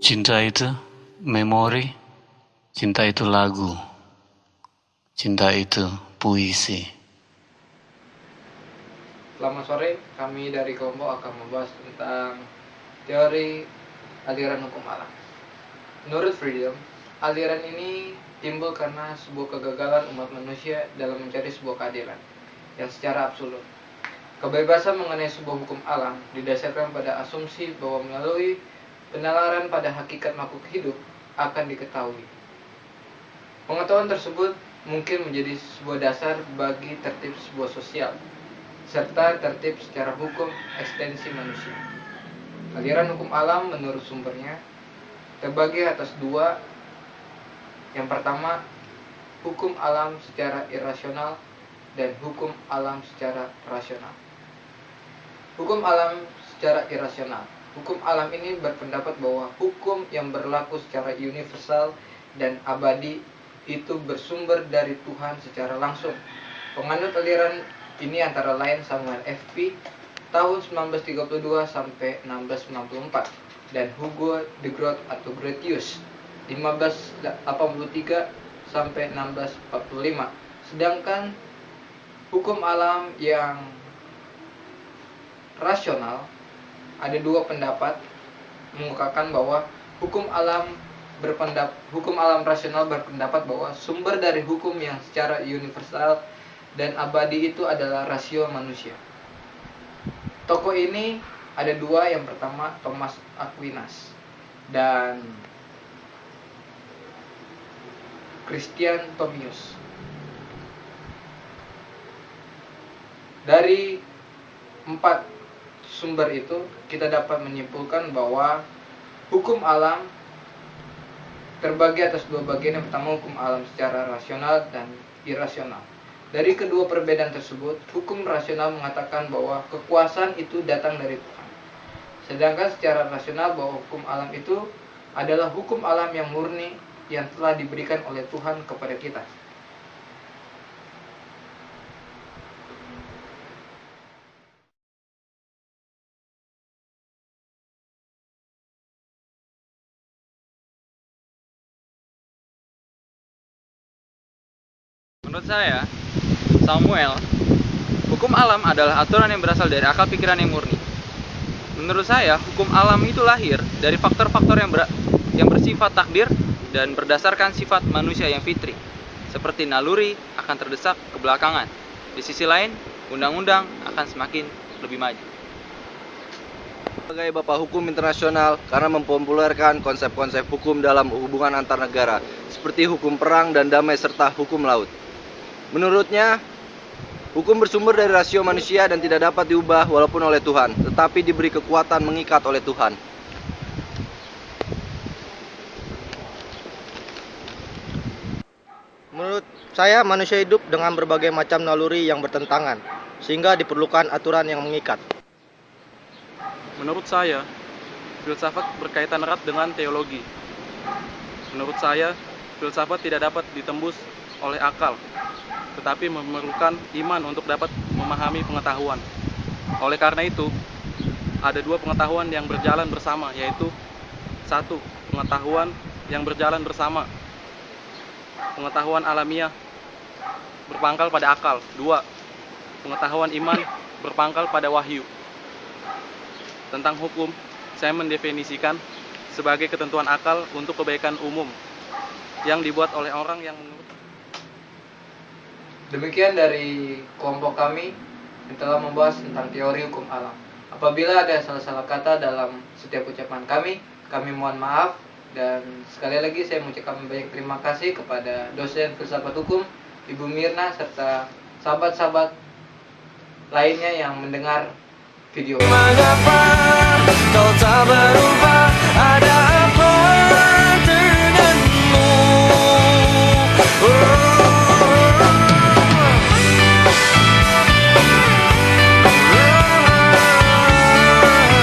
Cinta itu memori, cinta itu lagu, cinta itu puisi. Selamat sore, kami dari kelompok akan membahas tentang teori aliran hukum alam. Menurut Freedom, aliran ini timbul karena sebuah kegagalan umat manusia dalam mencari sebuah keadilan yang secara absolut. Kebebasan mengenai sebuah hukum alam didasarkan pada asumsi bahwa melalui penalaran pada hakikat makhluk hidup akan diketahui. Pengetahuan tersebut mungkin menjadi sebuah dasar bagi tertib sebuah sosial, serta tertib secara hukum ekstensi manusia. Aliran hukum alam menurut sumbernya terbagi atas dua. Yang pertama, hukum alam secara irasional dan hukum alam secara rasional. Hukum alam secara irasional. Hukum alam ini berpendapat bahwa hukum yang berlaku secara universal dan abadi itu bersumber dari Tuhan secara langsung. Penganut aliran ini antara lain Samuel F.P. tahun 1932 sampai 1694 dan Hugo de Groot atau Grotius 1583 sampai 1645. Sedangkan hukum alam yang rasional, ada dua pendapat mengungkapkan bahwa hukum alam rasional berpendapat bahwa sumber dari hukum yang secara universal dan abadi itu adalah rasio manusia. Tokoh ini ada dua, yang pertama Thomas Aquinas dan Christian Thomius. Dari empat sumber itu kita dapat menyimpulkan bahwa hukum alam terbagi atas dua bagian. Yang pertama hukum alam secara rasional dan irasional. Dari kedua perbedaan tersebut, hukum rasional mengatakan bahwa kekuasaan itu datang dari Tuhan. Sedangkan secara rasional bahwa hukum alam itu adalah hukum alam yang murni yang telah diberikan oleh Tuhan kepada kita. Menurut saya, Samuel, hukum alam adalah aturan yang berasal dari akal pikiran yang murni. Menurut saya, hukum alam itu lahir dari faktor-faktor yang bersifat takdir dan berdasarkan sifat manusia yang fitri, seperti naluri akan terdesak ke belakangan. Di sisi lain, undang-undang akan semakin lebih maju. Sebagai bapak hukum internasional karena mempopulerkan konsep-konsep hukum dalam hubungan antar negara, seperti hukum perang dan damai serta hukum laut. Menurutnya, hukum bersumber dari rasio manusia dan tidak dapat diubah walaupun oleh Tuhan, tetapi diberi kekuatan mengikat oleh Tuhan. Menurut saya, manusia hidup dengan berbagai macam naluri yang bertentangan, sehingga diperlukan aturan yang mengikat. Menurut saya, filsafat berkaitan erat dengan teologi. Menurut saya, filsafat tidak dapat ditembus oleh akal, tetapi memerlukan iman untuk dapat memahami pengetahuan. Oleh karena itu, ada dua pengetahuan yang berjalan bersama, yaitu satu, pengetahuan yang berjalan bersama, pengetahuan alamiah berpangkal pada akal. Dua, pengetahuan iman berpangkal pada wahyu. Tentang hukum, saya mendefinisikan sebagai ketentuan akal untuk kebaikan umum yang dibuat oleh orang yang menurut. Demikian dari kelompok kami yang telah membahas tentang teori hukum alam. Apabila ada salah-salah kata dalam setiap ucapan kami mohon maaf. Dan sekali lagi saya mengucapkan banyak terima kasih kepada dosen filsafat hukum Ibu Mirna serta sahabat-sahabat lainnya yang mendengar video. Mengapa kau tak berubah? Ada